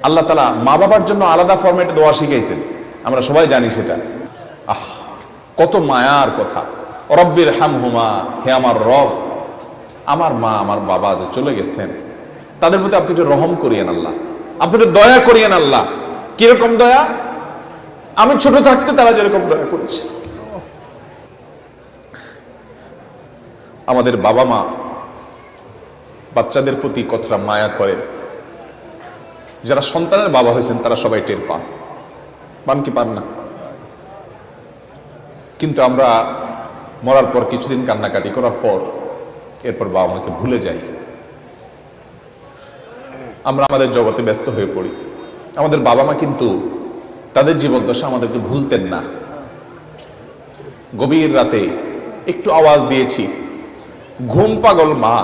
আল্লাহ তাআলা মা বাবার জন্য আলাদা ফরম্যাটে দোয়া শিখাইছেন, আমরা সবাই জানি সেটা। কত মায়ার কথা। রব্বির হামহুমা, হে আমার রব, আমার মা আমার বাবা যে চলে গেছেন তাদের প্রতি আপনি একটু রহম করিয়েন আল্লাহ, আপনি একটু দয়া করিয়েন আল্লাহ। কিরকম দয়া? আমি ছোট থাকতে তারা যেরকম দয়া করেছে। আমাদের বাবা মা বাচ্চাদের প্রতি কতটা মায়া করেন, যারা সন্তানের বাবা হয়েছেন তারা সবাই টের পান কি পান না? কিন্তু আমরা মরার পর কিছুদিন কান্নাকাটি করার পর এরপর বাবা মাকে ভুলে যাই। আমরা আমাদের জগতে ব্যস্ত হয়ে পড়ি। আমাদের বাবা মা কিন্তু তাদের জীবদ্দশা আমাদেরকে ভুলতেন না। গভীর রাতে একটু আওয়াজ দিয়েছি, ঘুম পাগল মা,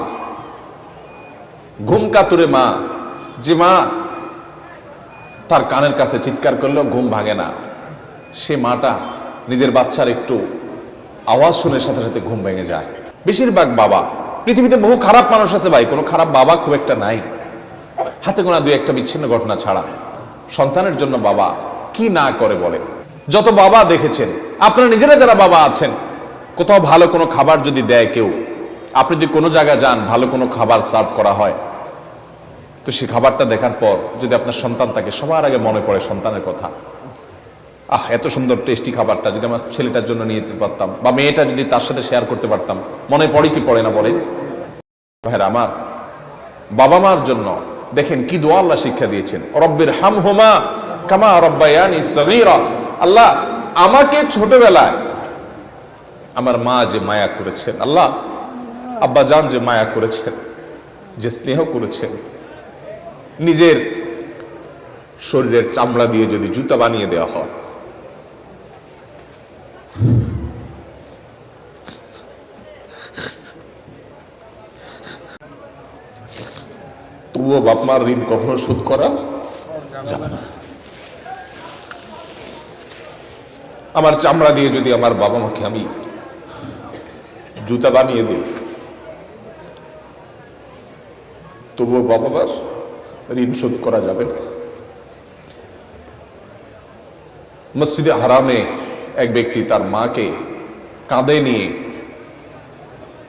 ঘুম কাতুরে মা, যে মা তার কানের কাছে চিৎকার করলেও ঘুম ভাঙে না, সে মাটা নিজের বাচ্চার একটু আওয়াজ শুনে সাথে সাথে ঘুম ভেঙে যায়। বেশিরভাগ বাবা, পৃথিবীতে বহু খারাপ মানুষ আছে ভাই, কোনো খারাপ বাবা খুব একটা নাই, হাতে গোনা দুই একটা বিচ্ছিন্ন ঘটনা ছাড়া। সন্তানের জন্য বাবা কি না করে বলে। যত বাবা দেখেছেন, আপনারা নিজেরা যারা বাবা আছেন, কোথাও ভালো কোনো খাবার যদি দেয় কেউ, আপনি যদি কোনো জায়গায় যান ভালো কোনো খাবার সার্ভ করা হয়, তো সেই খাবারটা দেখার পর যদি আপনার সন্তান থাকে, সবার আগে মনে পড়ে সন্তানের কথা। এত সুন্দর টেস্টি খাবারটা যদি আমার ছেলেটার জন্য নিয়ে যেতে পারতাম, বা মেয়েটা যদি তার সাথে শেয়ার করতে পারতাম, মনে পড়ে কি পড়ে না বলে? ভাইরা আমার, বাবা মার জন্য দেখেন কি দোয়া আল্লাহ শিক্ষা দিয়েছেন, রব্বির হামহুমা কামা রব্বায়ানি সগীরা। আল্লাহ আমাকে ছোটবেলায় আমার মা যে মায়া করেছেন, আল্লাহ আব্বা জান যে মায়া করেছেন, যে স্নেহ করেছেন, নিজের শরীরের চামড়া দিয়ে যদি জুতা বানিয়ে দেওয়া হয়, তবুও বাপ মার ঋণ কখনো শোধ করা যাবে না। আমার চামড়া দিয়ে যদি আমার বাবা মাকে আমি জুতা বানিয়ে দিই, তবুও বাবা মার ঋণ শোধ করা যাবে না। মসজিদে হারামে এক ব্যক্তি তার মাকে কাঁধে নিয়ে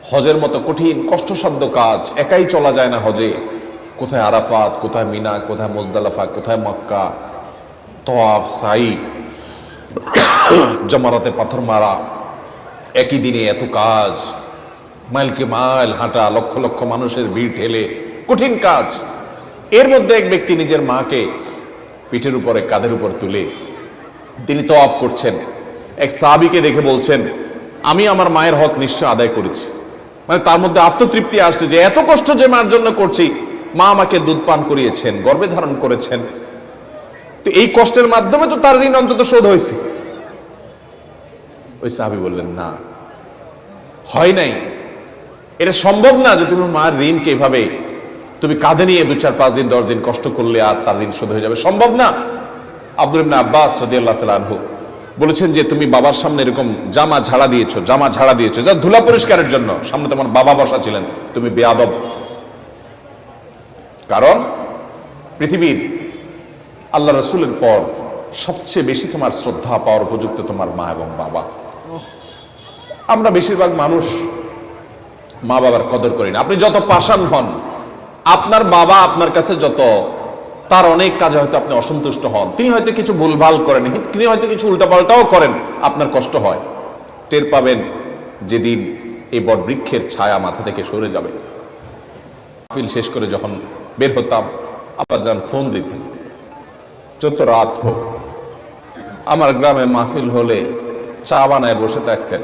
হজের মতো কঠিন কষ্টসাধ্য কাজ, একাই চলা যায় না হজে, কোথায় আরাফাত, কোথায় মিনা, কোথায় মুজদালিফা, কোথায় মক্কা, তওয়াফ, সাই, জামারাতে পাথর মারা, একই দিনে এত কাজ, মাইলকে মাইল হাঁটা, লক্ষ লক্ষ মানুষের ভিড় ঠেলে, কঠিন কাজ। এর মধ্যে এক ব্যক্তি নিজের মাকে পিঠের উপরে, কাঁধের উপর তুলে তিনি তওয়াফ করছেন। এক সাহাবীকে দেখে বলছেন, আমি আমার মায়ের হক নিশ্চয় আদায় করেছি। মানে তার মধ্যে আত্মতৃপ্তি আসছে যে এত কষ্ট যে মার জন্য করছি, মা আমাকে দুধ পান করিয়েছেন, গর্ভে ধারণ করেছেন, তো এই কষ্টের মাধ্যমে তো তার ঋণ অন্তত শোধ হয়েছে। ওই সাহাবী বললেন, না, হয় নাই, এটা সম্ভব না যে তুমি মায়ের ঋণকে এভাবে তুমি কাঁধে নিয়ে 2, 4, 5 দিন 10 দিন কষ্ট করলে আর তার ঋণ শোধ হয়ে যাবে, সম্ভব না। আব্দুল ইবনে আব্বাস রাদিয়াল্লাহু তাআলা আনহু বলেছেন যে তুমি বাবার সামনে এরকম জামা ঝাড়া দিয়েছো যা ধুলা পরিষ্কারের জন্য, সামনে তোমার বাবা বসা ছিলেন, তুমি বেয়াদব। কারণ পৃথিবীর আল্লাহ রাসূলের পর সবচেয়ে বেশি তোমার শ্রদ্ধা পাওয়ার উপযুক্ত তোমার মা এবং বাবা। আমরা বেশিরভাগ মানুষ মা বাবার কদর করি না। আপনি যত পাষাণ হন, আপনার বাবা আপনার কাছে যত, তার অনেক কাজে হয়তো আপনি অসন্তুষ্ট হন, তিনি হয়তো কিছু ভুলভাল করেন, তিনি হয়তো কিছু উল্টাপাল্টাও করেন, আপনার কষ্ট হয়, টের পাবেন যেদিন এই বটবৃক্ষের ছায়া মাথা থেকে সরে যাবে। মাহফিল শেষ করে যখন বের হতাম, আব্বাজান ফোন দিতেন, যত রাত হোক, আমার গ্রামে মাহফিল হলে চা বানায় বসে থাকতেন,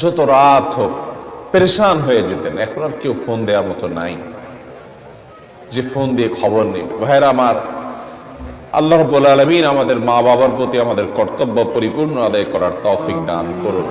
যত রাত হোক, পেরেশান হয়ে যেতেন। এখন আর কেউ ফোন দেওয়ার মতো নাই যে ফোন দিয়ে খবর নেবে। ভাইরা আমার, আল্লাহ রাব্বুল আলামিন আমাদের মা বাবার প্রতি আমাদের কর্তব্য পরিপূর্ণ আদায় করার তৌফিক দান করুন।